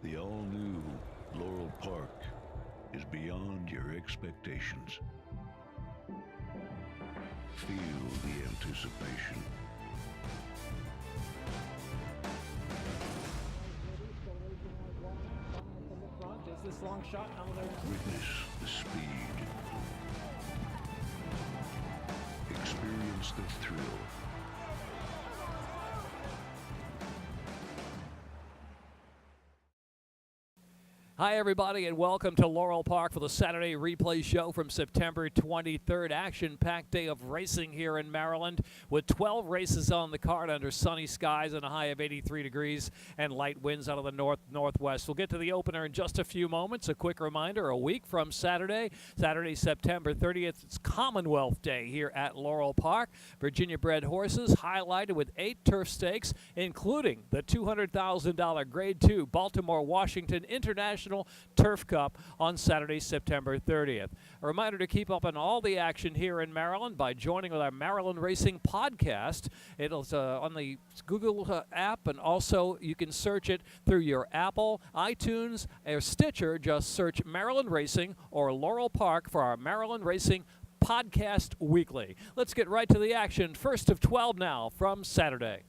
The all-new Laurel Park is beyond your expectations. Feel the anticipation. Is this long shot? Witness the speed. Experience the thrill. Hi, everybody, and welcome to Laurel Park for the Saturday replay show from September 23rd. Action-packed day of racing here in Maryland with 12 races on the card under sunny skies and a high of 83 degrees and light winds out of the northwest. We'll get to the opener in just a few moments. A quick reminder, a week from Saturday, September 30th, it's Commonwealth Day here at Laurel Park. Virginia-bred horses highlighted with 8 turf stakes, including the $200,000 Grade 2 Baltimore-Washington International Turf Cup on Saturday, September 30th. A reminder to keep up on all the action here in Maryland by joining with our Maryland Racing podcast. It's on the Google app, and also you can search it through your Apple, iTunes, or Stitcher. Just search Maryland Racing or Laurel Park for our Maryland Racing podcast weekly. Let's get right to the action. First of 12 now from Saturday.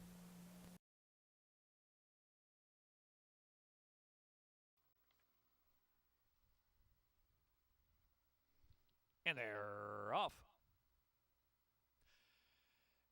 And they're off.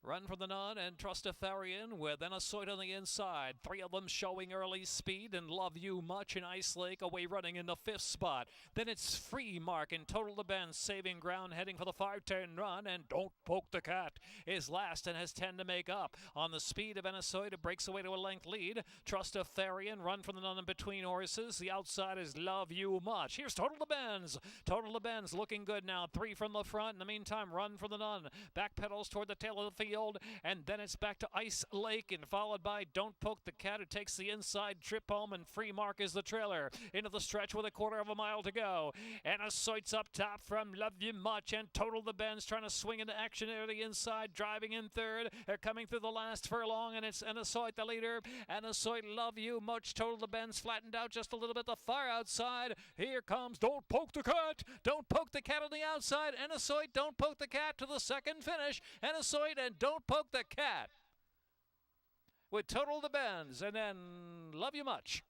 Run from the Nun and Trustafarian with Anasoid on the inside. 3 of them showing early speed, and Love You Much and Ice Lake away running in the 5th spot. Then it's Free Mark and Total to Bend saving ground heading for the 5-turn run, and Don't Poke the Cat is last and has 10 to make up. On the speed of Anasoid, it breaks away to a length lead. Trustafarian, Run from the Nun in between horses. The outside is Love You Much. Here's Total to Bend's. Total to Bend's looking good now. 3 from the front. In the meantime, Run from the Nun back pedals toward the tail of the field. And then it's back to Ice Lake and followed by Don't Poke the Cat, who takes the inside trip home, and Free Mark is the trailer into the stretch with a 1/4 mile to go. Anasoid's up top from Love You Much, and Total the Bend's trying to swing into action there to the inside, driving in third. They're coming through the last furlong, and it's Anasoid the leader. Anasoid, Love You Much, Total the Bend's flattened out just a little bit the far outside. Here comes Don't Poke the Cat. Don't Poke the Cat on the outside. Anasoid, Don't Poke the Cat to the second finish. Anasoid and Don't Poke the Cat with Total the Bends, and then Love You Much.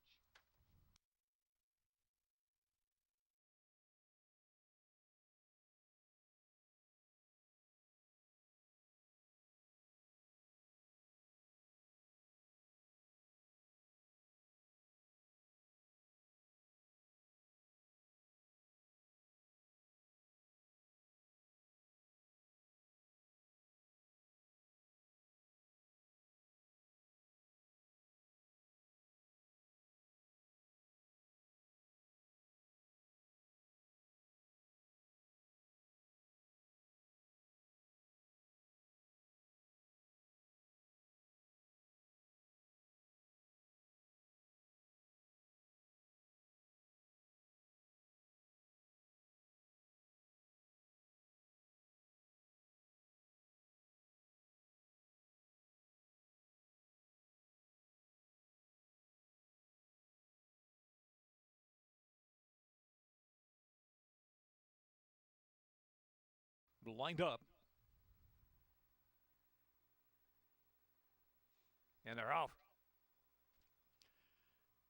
Lined up. And they're off.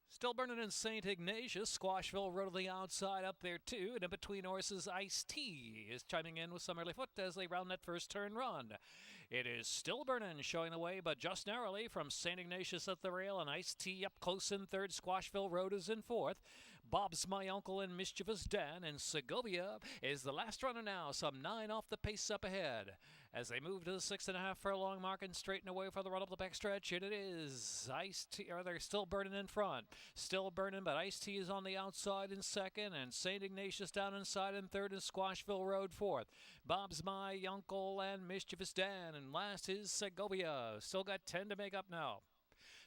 Still burning in St. Ignatius. Squashville Road to the outside up there too. And in between horses, Ice-T is chiming in with some early foot as they round that first turn run. It is Still Burnin' showing the way, but just narrowly from St. Ignatius at the rail, and Ice-T up close in third. Squashville Road is in fourth. Bob's My Uncle and Mischievous Dan, and Segovia is the last runner now, some 9 off the pace up ahead. As they move to the 6.5 furlong mark and straighten away for the run up the backstretch, and it is Ice-T, or they're Still Burnin' in front. Still Burnin', but Ice-T is on the outside in second, and St. Ignatius down inside in third, and Squashville Road fourth. Bob's My Uncle and Mischievous Dan, and last is Segovia. Still got 10 to make up now.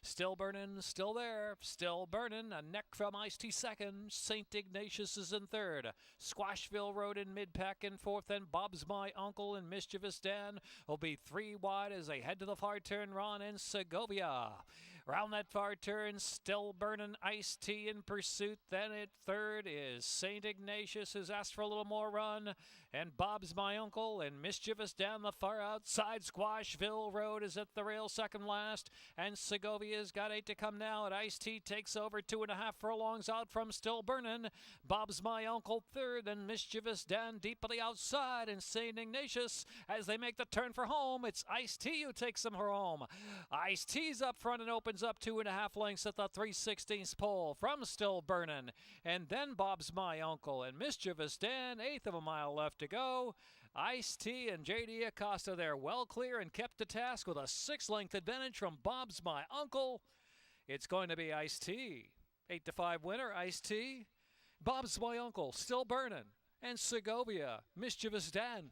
Still Burnin', still there. Still Burnin', a neck from Ice-T second. St. Ignatius is in third. Squashville Road in mid-pack in fourth, and Bob's My Uncle and Mischievous Dan will be 3 wide as they head to the far turn run, and Segovia Round that far turn, still burning Iced Tea in pursuit. Then at third is St. Ignatius, who's asked for a little more run. And Bob's My Uncle and Mischievous down the far outside. Squashville Road is at the rail second last. And Segovia's got 8 to come now. And Iced Tea takes over 2.5 furlongs out from Still Burnin'. Bob's My Uncle third and Mischievous down deep on the outside. And St. Ignatius as they make the turn for home. It's Iced Tea who takes them home. Iced Tea's up front and opens up 2.5 lengths at the 3/16 pole from Still Burnin'. And then Bob's My Uncle and Mischievous Dan, 1/8 of a mile left to go. Iced Tea and J.D. Acosta there well clear and kept to task with a 6-length advantage from Bob's My Uncle. It's going to be Iced Tea. 8-5 winner, Iced Tea. Bob's My Uncle, Still Burnin', and Segovia, Mischievous Dan.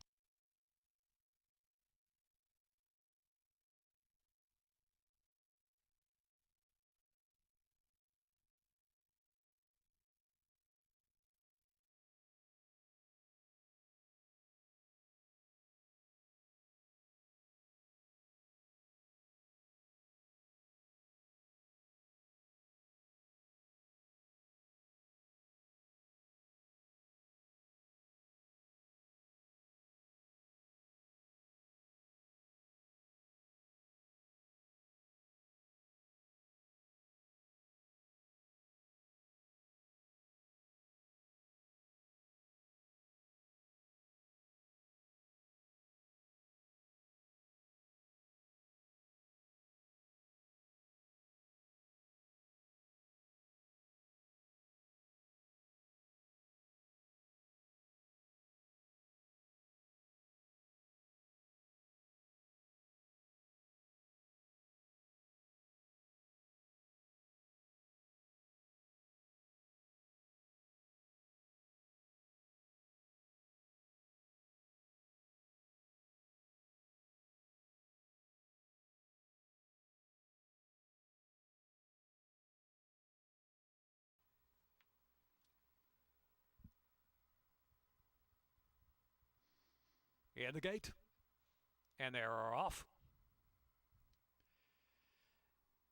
In the gate, and they're off.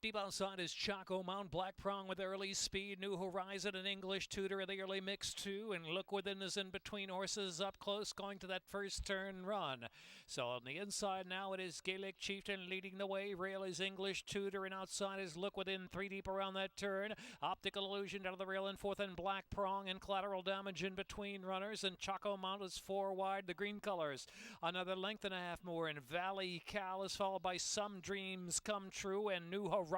Deep outside is Chaco Mount, Black Prong with early speed, New Horizon and English Tutor in the early mix too, and Look Within is in between horses up close going to that first turn run. So on the inside now it is Gaelic Chieftain leading the way, rail is English Tutor, and outside is Look Within 3 deep around that turn. Optical Illusion down to the rail in fourth, and Black Prong and Collateral Damage in between runners, and Chaco Mount is 4 wide, the green colors. Another length and a half more, and Valley Cal is followed by Some Dreams Come True and New Horizon.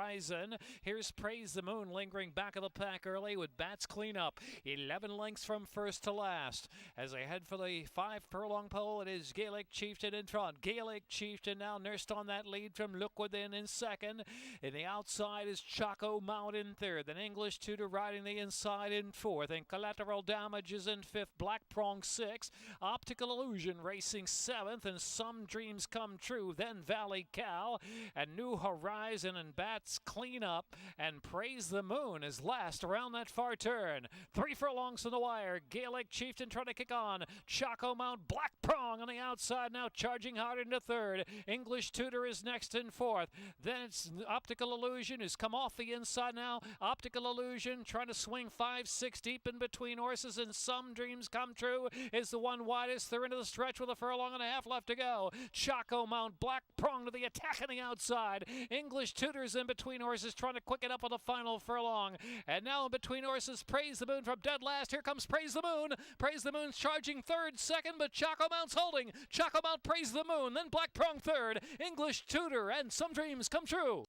Here's Praise the Moon lingering back of the pack early with Bats Clean Up. 11 lengths from first to last. As they head for the 5 furlong pole, it is Gaelic Chieftain in front. Gaelic Chieftain now nursed on that lead from Look Within in second. In the outside is Chaco Mount in third. Then English Tutor riding the inside in fourth. And Collateral Damage is in fifth. Black Prong sixth. Optical Illusion racing seventh. And Some Dreams Come True. Then Valley Cal and New Horizon and Bats Clean Up, and Praise the Moon is last around that far turn. 3 furlongs from the wire. Gaelic Chieftain trying to kick on. Chaco Mount, Black Prong on the outside now, charging hard into third. English Tutor is next in fourth. Then it's Optical Illusion who's come off the inside now. Optical Illusion trying to swing 5-6 deep in between horses, and Some Dreams Come True is the one widest. They're into the stretch with a furlong and a half left to go. Chaco Mount, Black Prong to the attack on the outside. English Tutor's in between horses trying to quicken up on the final furlong. And now in between horses, Praise the Moon from dead last. Here comes Praise the Moon. Praise the Moon's charging third, second, but Chaco Mount's holding. Chaco Mount, Praise the Moon, then Black Prong third. English Tutor and Some Dreams Come True.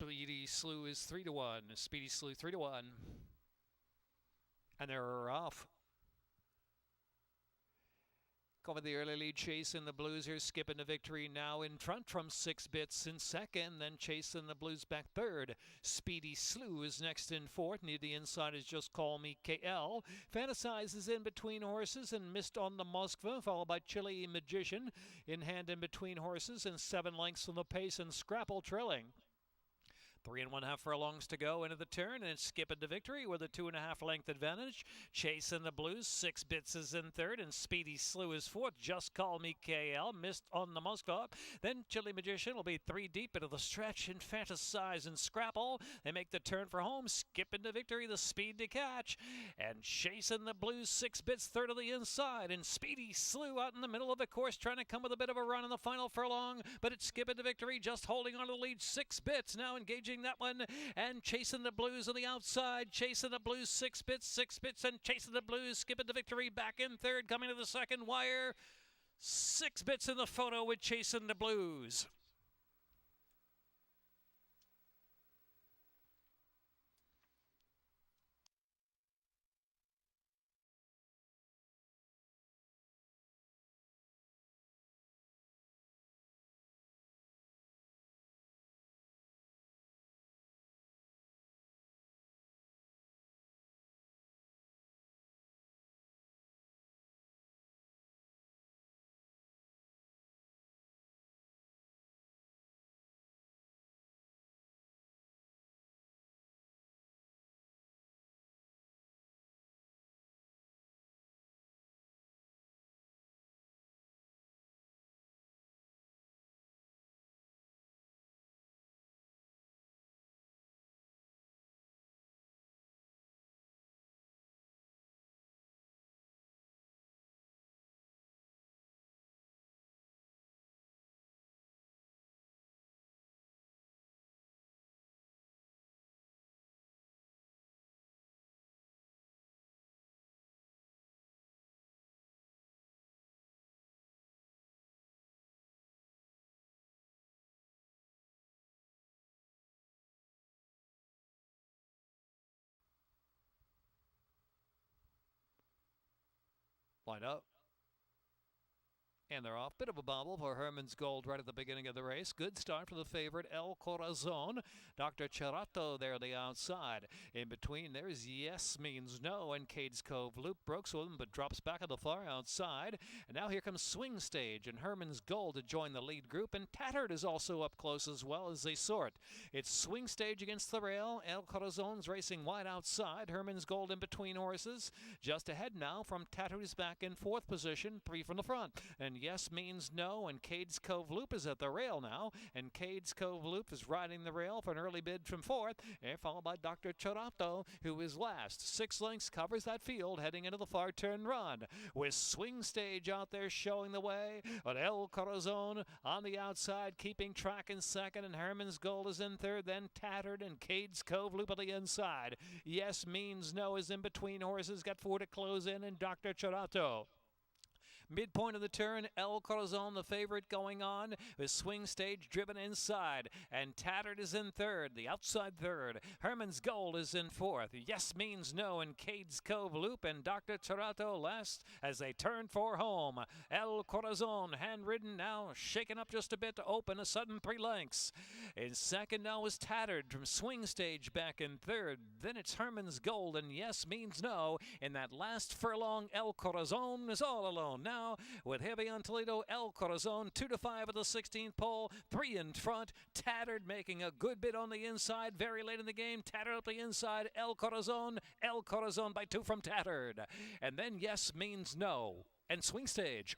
Speedy Slew is 3-1. Speedy Slew 3-1. And they're off. Over the early lead, chasing the Blues here, skipping to victory now in front from 6 bits in second, then chasing the Blues back third. Speedy Slew is next in fourth. Near the inside is Just Call Me KL. Fantasizes in between horses and missed on the Moskva, followed by Chili Magician in hand in between horses and 7 lengths from the pace and Scrapple trailing. 3 1/2 furlongs to go into the turn, and it's skipping to victory with a 2.5 length advantage. Chasing the Blues, 6 bits is in third, and Speedy Slew is fourth. Just Call Me KL, missed on the Moskva. Then Chili Magician will be 3 deep into the stretch, and Fantasize and Scrapple. They make the turn for home, skipping to victory, the Speed to catch. And chasing the Blues, 6 bits, third of the inside, and Speedy Slew out in the middle of the course, trying to come with a bit of a run in the final furlong, but it's skipping to victory, just holding on to the lead, 6 bits, now engaging that one, and chasing the Blues on the outside, chasing the Blues, 6 bits, and chasing the Blues, skipping to victory, back in third, coming to the second wire, 6 bits in the photo with chasing the Blues. Line up. And they're off. Bit of a bobble for Herman's Gold right at the beginning of the race. Good start for the favorite, El Corazon. Dr. Cherato there the outside. In between, there's Yes Means No, and Cades Cove Loop breaks with him, but drops back at the far outside. And now here comes Swing Stage and Herman's Gold to join the lead group, and Tattered is also up close as well as they sort. It's Swing Stage against the rail. El Corazon's racing wide outside. Herman's Gold in between horses. Just ahead now from Tattered is back in 4th position, 3 from the front. And Yes Means No, and Cades Cove Loop is at the rail now, and Cades Cove Loop is riding the rail for an early bid from 4th, and followed by Dr. Chorato, who is last. 6 lengths covers that field, heading into the far turn run, with Swing Stage out there showing the way, but El Corazon on the outside, keeping track in second, and Herman's Gold is in third, then Tattered and Cades Cove Loop on the inside. Yes Means No is in between horses, got 4 to close in, and Dr. Chorato. Midpoint of the turn, El Corazon, the favorite, going on with Swing Stage driven inside, and Tattered is in third, the outside third. Herman's Gold is in fourth. Yes Means No and Cades Cove Loop, and Dr. Cherato last as they turn for home. El Corazon, hand-ridden now, shaken up just a bit to open a sudden 3 lengths. In second now is Tattered from Swing Stage back in third. Then it's Herman's Gold and Yes Means No. In that last furlong, El Corazon is all alone now, with heavy on Toledo. El Corazon 2 to 5 at the 16th pole, 3 in front. Tattered making a good bit on the inside very late in the game. Tattered up the inside. El Corazon by 2 from Tattered, and then Yes Means No and Swing Stage.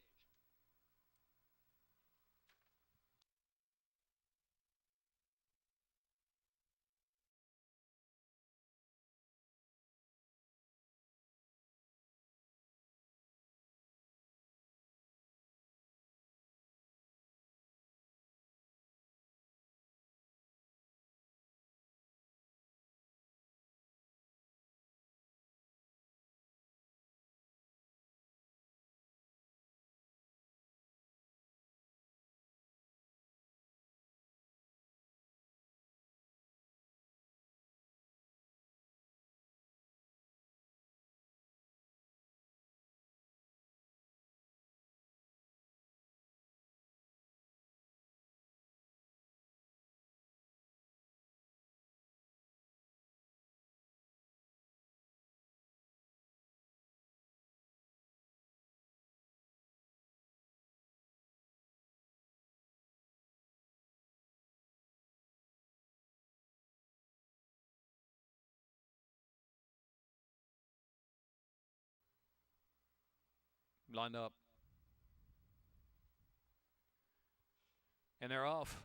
Line up. And they're off.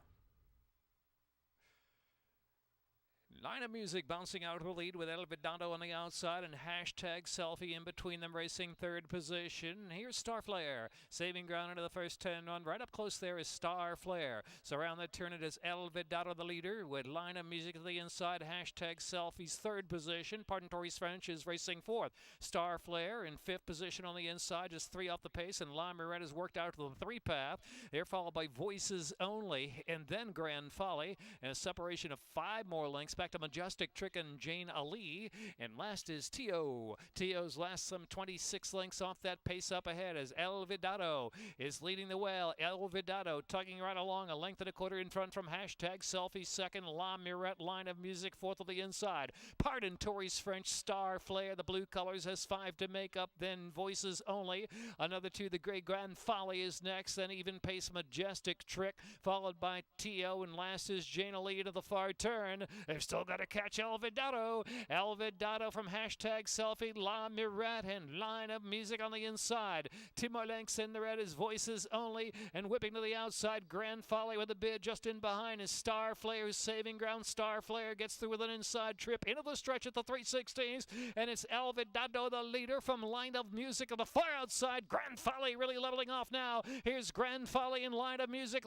Line of Music bouncing out of the lead with El Vidado on the outside and hashtag Selfie in between them, racing third position. Here's Star Flare saving ground into the first 10 run. Right up close there is Star Flare. So around the turn it is El Vidado the leader with Line of Music to the inside. Hashtag Selfie's third position. Pardontory's French is racing fourth. Star Flare in fifth position on the inside, just 3 off the pace, and La Mirette has worked out to the 3 path. They're followed by Voices Only and then Grand Folly, and a separation of 5 more lengths back to Majestic Trick and Jane Ali, and last is T.O. T.O.'s last some 26 lengths off that pace up ahead as El Vidado is leading the way. El Vidado tugging right along, a length and a quarter in front from hashtag Selfie second. La Mirette, Line of Music fourth on the inside. Pardontory's French, Star Flare, the blue colors, has 5 to make up, then Voices Only. Another 2, the gray Grand Folly is next, then even pace Majestic Trick, followed by T.O. and last is Jane Ali to the far turn. They've still got to catch El Vidado. El Vidado from hashtag Selfie, La Mirette, and Line of Music on the inside. 2 more lengths in the red is Voices Only, and whipping to the outside, Grand Folly with a bid just in behind is Star Flare saving ground. Star Flare gets through with an inside trip into the stretch at the 3/16, and it's El Vidado the leader from Line of Music on the far outside. Grand Folly really leveling off now. Here's Grand Folly and Line of Music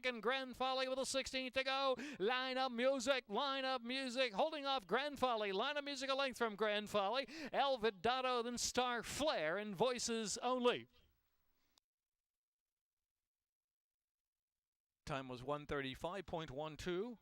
and Grand Folly with a 16th to go. Line of Music holding off Grand Folly. Line of Music a length from Grand Folly. El Vidado, then Star Flare, and Voices Only. Time was 1:35.12.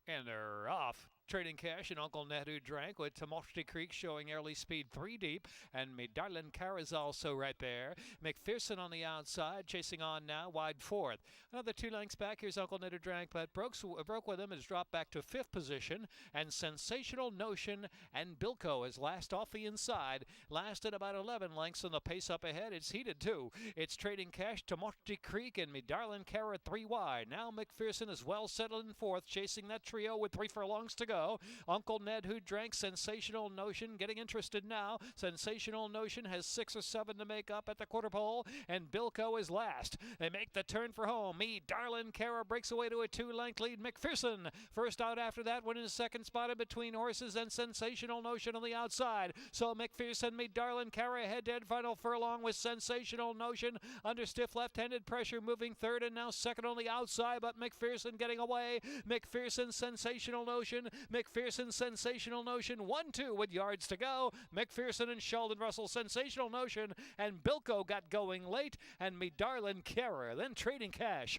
And they're off. Trading Cash and Uncle Ned Who Drank with Tumulty Creek showing early speed 3 deep. And Me Darlin' Cara's also right there. McPherson on the outside, chasing on now, wide fourth. Another 2 lengths back. Here's Uncle Ned Who Drank, but broke with him, has dropped back to 5th position. And Sensational Notion and Bilko is last off the inside. Last at about 11 lengths on the pace up ahead. It's heated too. It's Trading Cash, Tumulty Creek, and Me Darlin' Cara 3 wide. Now McPherson is well settled in 4th, chasing that trio with 3 furlongs to go. Uncle Ned Who Drank, Sensational Notion getting interested now. Sensational Notion has 6 or 7 to make up at the quarter pole, and Bilko is last. They make the turn for home. Me Darlin' Cara breaks away to a 2-length lead. McPherson first out after that, winning second spot in between horses, and Sensational Notion on the outside. So McPherson, Me Darlin' Cara head-to-head final furlong with Sensational Notion under stiff left-handed pressure, moving third and now second on the outside, but McPherson getting away. McPherson, Sensational Notion. McPherson, Sensational Notion, 1-2 with yards to go. McPherson and Sheldon Russell, Sensational Notion, and Bilko got going late, and Me Darlin' Cara, then Trading Cash.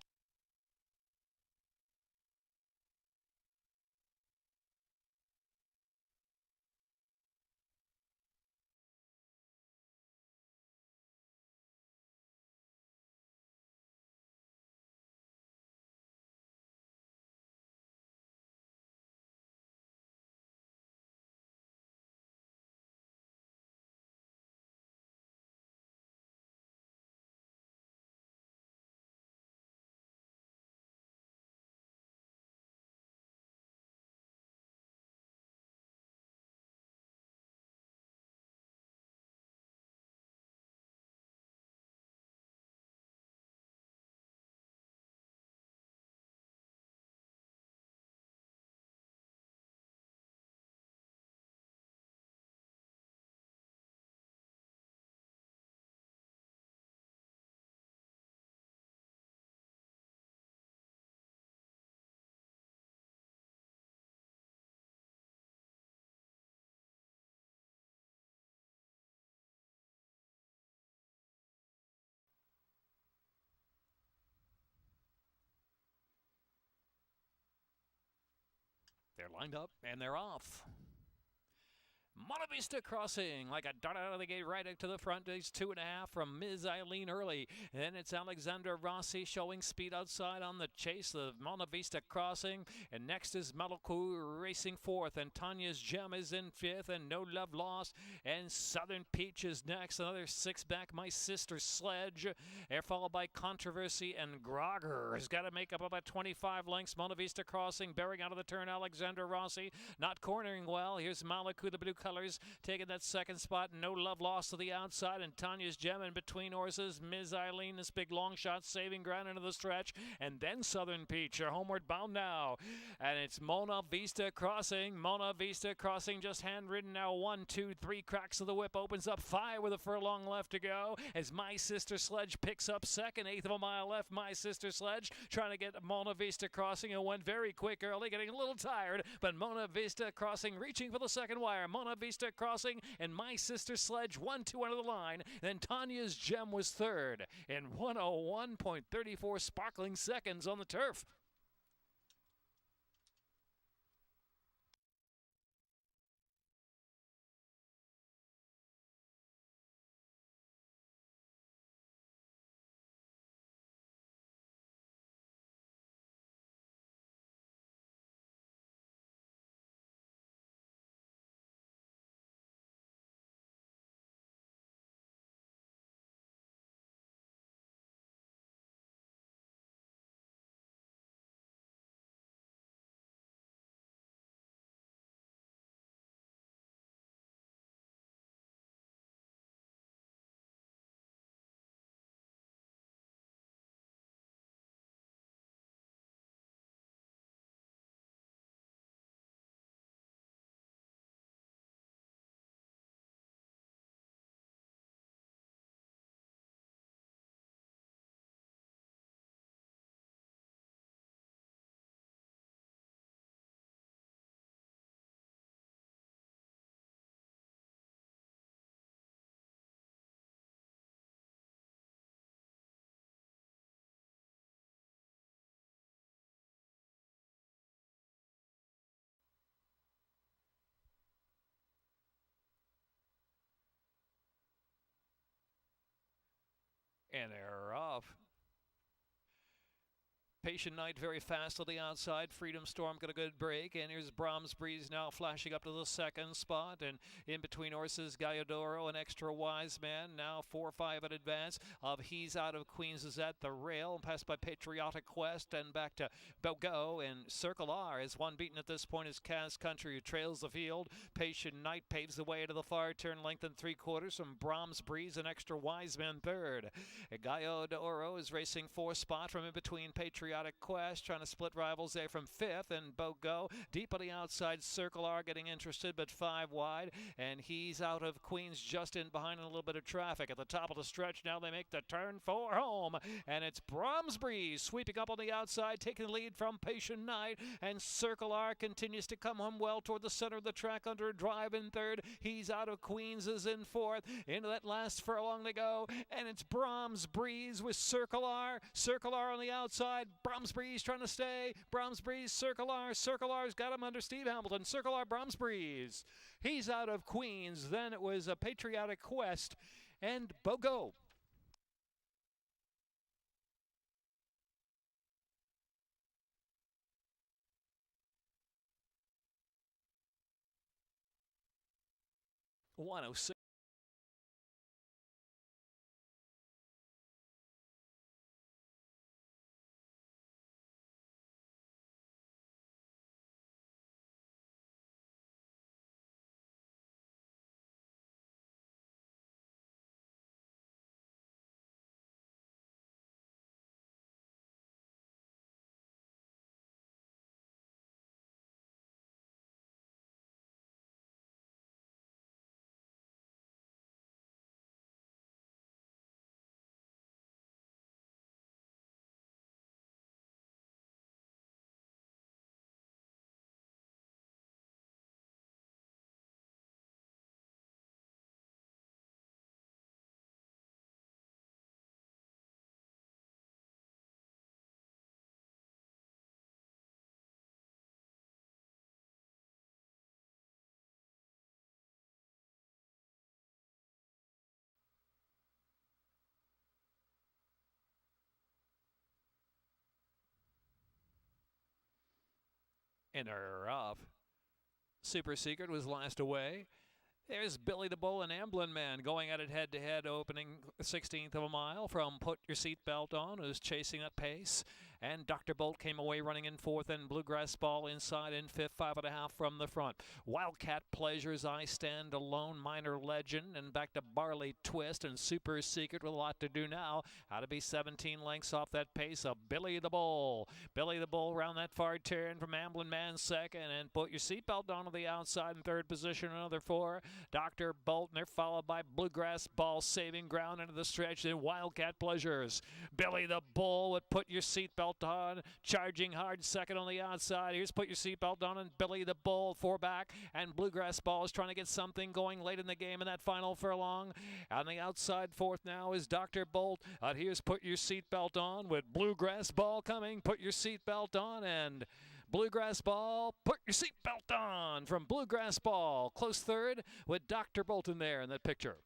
They're lined up and they're off. Monte Vista Crossing, like a dart out of the gate, right to the front. He's 2.5 from Ms. Eileen Early. Then it's Alexander Rossi showing speed outside on the chase of Monte Vista Crossing. And next is Maliku racing fourth. And Tanya's Gem is in fifth. And No Love Lost. And Southern Peach is next. Another 6 back, My Sister Sledge. They're followed by Controversy and Grogger. Has got to make up about 25 lengths. Monte Vista Crossing bearing out of the turn. Alexander Rossi not cornering well. Here's Maliku, the blue colors, taking that second spot. No Love Lost to the outside, and Tanya's Gem in between horses. Ms. Eileen, this big long shot, saving ground into the stretch, and then Southern Peach are homeward bound now. And it's Monte Vista Crossing. Monte Vista Crossing just hand-ridden now. 1, 2, 3 cracks of the whip, opens up 5 with a furlong left to go as My Sister Sledge picks up second. 1/8 of a mile left. My Sister Sledge trying to get Monte Vista Crossing, and went very quick early, getting a little tired, but Monte Vista Crossing reaching for the second wire. Monte Vista Crossing and My Sister Sledge 1-2 under the line. Then Tanya's Gem was third in 1:01.34 sparkling seconds on the turf. And they're off. Patient Night very fast to the outside. Freedom Storm got a good break. And here's Brahms Breeze now flashing up to the second spot. And in between horses, Galladoro, an Extra Wise Man. Now 4-5 in advance of He's Out of Queens is at the rail. Passed by Patriotic Quest and back to Bogo. And Circle R is one beaten at this point is Cass Country, who trails the field. Patient Night paves the way to the far turn, length and 3/4 from Brahms Breeze and Extra Wise Man third. Galladoro is racing 4th spot from in between Patriotic Quest, trying to split rivals there from 5th, and Bogo deep on the outside. Circle R getting interested, but 5 wide, and He's Out of Queens just in behind a little bit of traffic at the top of the stretch. Now they make the turn for home, and it's Brahms Breeze sweeping up on the outside, taking the lead from Patient Night, and Circle R continues to come home well toward the center of the track under a drive in third. He's Out of Queens is in 4th. Into that last furlong to go, and it's Brahms Breeze with Circle R. Circle R on the outside. Brahms Breeze trying to stay. Brahms Breeze, Circle R. Circle R's got him under Steve Hamilton. Circle R, Brahms Breeze. He's Out of Queens. Then it was a Patriotic Quest and Bogo. .106. And they're off. Super Secret was last away. There's Billy the Bull and Amblin Man going at it head-to-head, opening 16th of a mile from Put Your Seatbelt On, who's chasing that pace. And Dr. Bolt came away running in fourth, and Bluegrass Ball inside in fifth, 5.5 from the front. Wildcat Pleasures, I Stand Alone, Minor Legend, and back to Barley Twist and Super Secret with a lot to do now. How to be 17 lengths off that pace of Billy the Bull. Billy the Bull around that far turn from Amblin Man second, and Put Your Seatbelt On to the outside in third position, another 4. Dr. Bolt, and they're followed by Bluegrass Ball saving ground into the stretch, then Wildcat Pleasures. Billy the Bull with Put Your Seatbelt On, charging hard second on the outside. Here's Put Your Seatbelt On and Billy the Bull 4 back, and Bluegrass Ball is trying to get something going late in the game in that final furlong. On the outside fourth now is Dr. Bolt. Here's Put Your Seatbelt On with Bluegrass Ball coming. Put Your Seatbelt On and Bluegrass Ball, Put Your Seatbelt On from Bluegrass Ball. Close third with Dr. Bolton there in that picture.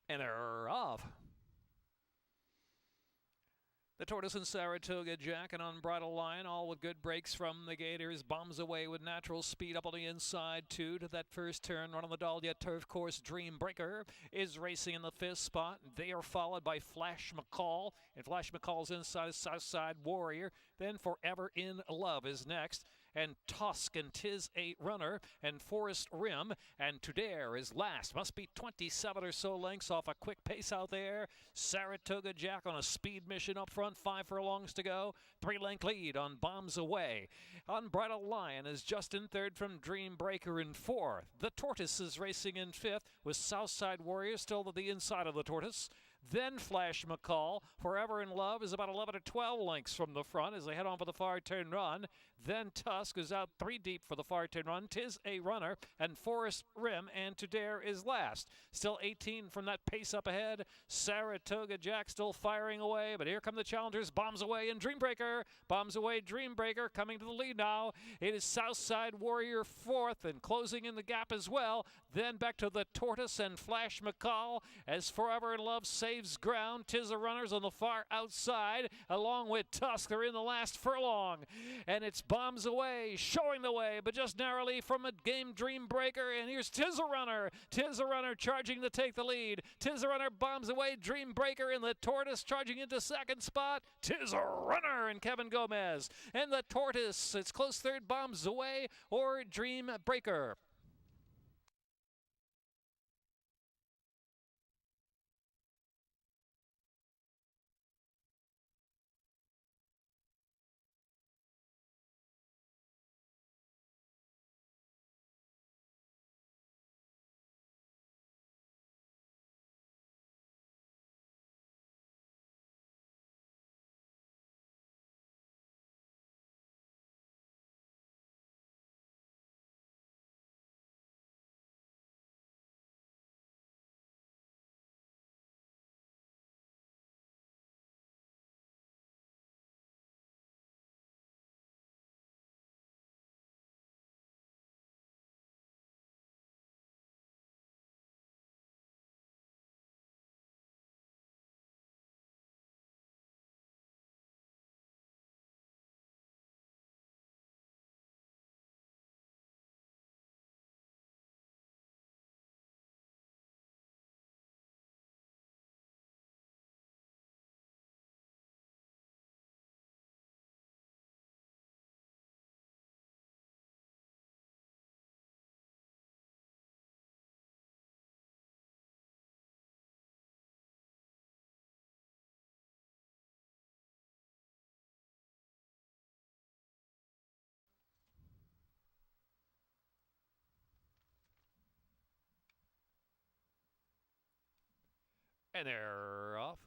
And they're off. The Tortoise and Saratoga Jack and Unbridled Lion, all with good breaks from the Gators. Bombs away with natural speed up on the inside, too, to that first turn. Run on the Dahlia Turf Course, Dream Breaker is racing in the fifth spot. They are followed by Flash McCall, and Flash McCall's inside is Southside Warrior. Then Forever in Love is next, and Tusk and Tis a Runner, and Forest Rim, and To Dare is last. Must be 27 or so lengths off a quick pace out there. Saratoga Jack on a speed mission up front, 5 furlongs to go. 3-length lead on Bombs Away. Unbridled Lion is just in third from Dream Breaker in fourth. The Tortoise is racing in fifth with Southside Warrior still to the inside of the Tortoise. Then Flash McCall. Forever in Love is about 11 or 12 lengths from the front as they head on for the far turn run. Then Tusk is out 3 deep for the far turn run. Tis a Runner and Forest Rim and To Dare is last. Still 18 from that pace up ahead. Saratoga Jack still firing away, but here come the challengers. Bombs Away and Dreambreaker. Bombs Away, Dreambreaker coming to the lead now. It is Southside Warrior fourth and closing in the gap as well. Then back to the Tortoise and Flash McCall as Forever in Love saves ground. Tis a Runner's on the far outside along with Tusk. They're in the last furlong, and it's Bombs Away showing the way, but just narrowly from a game Dream Breaker. And here's Tis a Runner. Tis a Runner charging to take the lead. Tis a Runner, Bombs Away, Dream Breaker, and the Tortoise charging into second spot. Tis a Runner and Kevin Gomez. And the Tortoise, it's close third, Bombs Away or Dream Breaker. And they're off.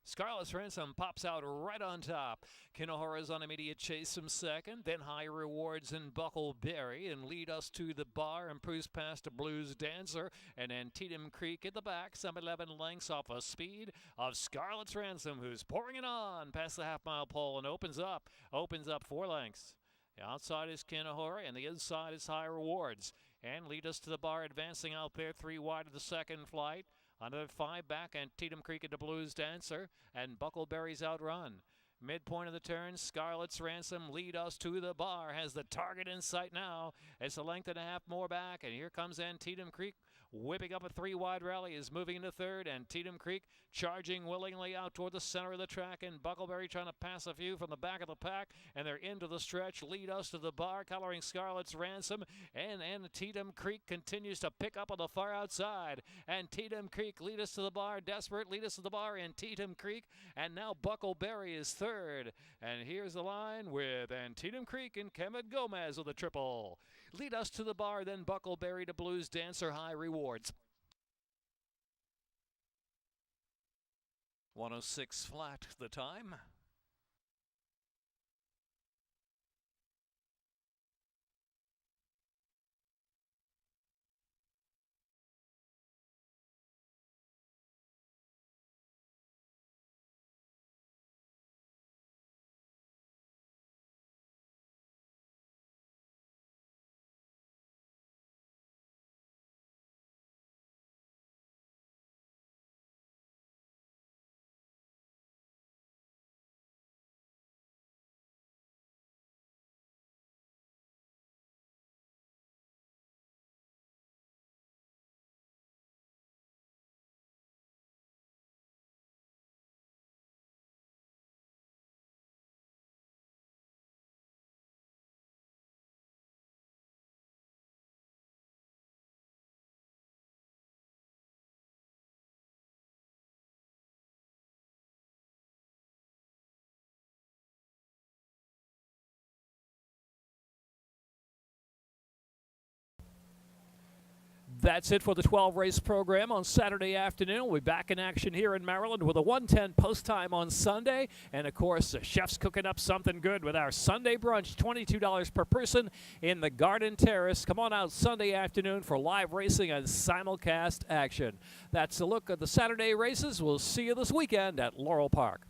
Scarlet's Ransom pops out right on top. Kinohora's on immediate chase from second. Then High Rewards and Buckleberry and Lead Us to the Bar improves past a Blues Dancer. And Antietam Creek at the back. Some 11 lengths off a speed of Scarlet's Ransom, who's pouring it on past the half-mile pole and opens up 4 lengths. The outside is Kinohora and the inside is High Rewards. And Lead Us to the Bar advancing out there 3 wide of the second flight. Another 5 back, Antietam Creek at the Blues Dancer, and Buckleberry's outrun. Midpoint of the turn, Scarlet's Ransom, Lead Us to the Bar, has the target in sight now. It's a length and a half more back, and here comes Antietam Creek, whipping up a 3-wide rally, is moving into third. Antietam Creek charging willingly out toward the center of the track, and Buckleberry trying to pass a few from the back of the pack, and they're into the stretch. Lead Us to the Bar, coloring Scarlet's Ransom, and Antietam Creek continues to pick up on the far outside. Antietam Creek, Lead Us to the Bar, desperate, Lead Us to the Bar, Antietam Creek, and now Buckleberry is third. And here's the line with Antietam Creek and Kemet Gomez with a triple. Lead Us to the Bar, then Buckleberry to Blues Dancer, High Rewards. 106 flat the time. That's it for the 12 race program on Saturday afternoon. We'll be back in action here in Maryland with a 1:10 post time on Sunday. And of course, the chef's cooking up something good with our Sunday brunch, $22 per person in the Garden Terrace. Come on out Sunday afternoon for live racing and simulcast action. That's a look at the Saturday races. We'll see you this weekend at Laurel Park.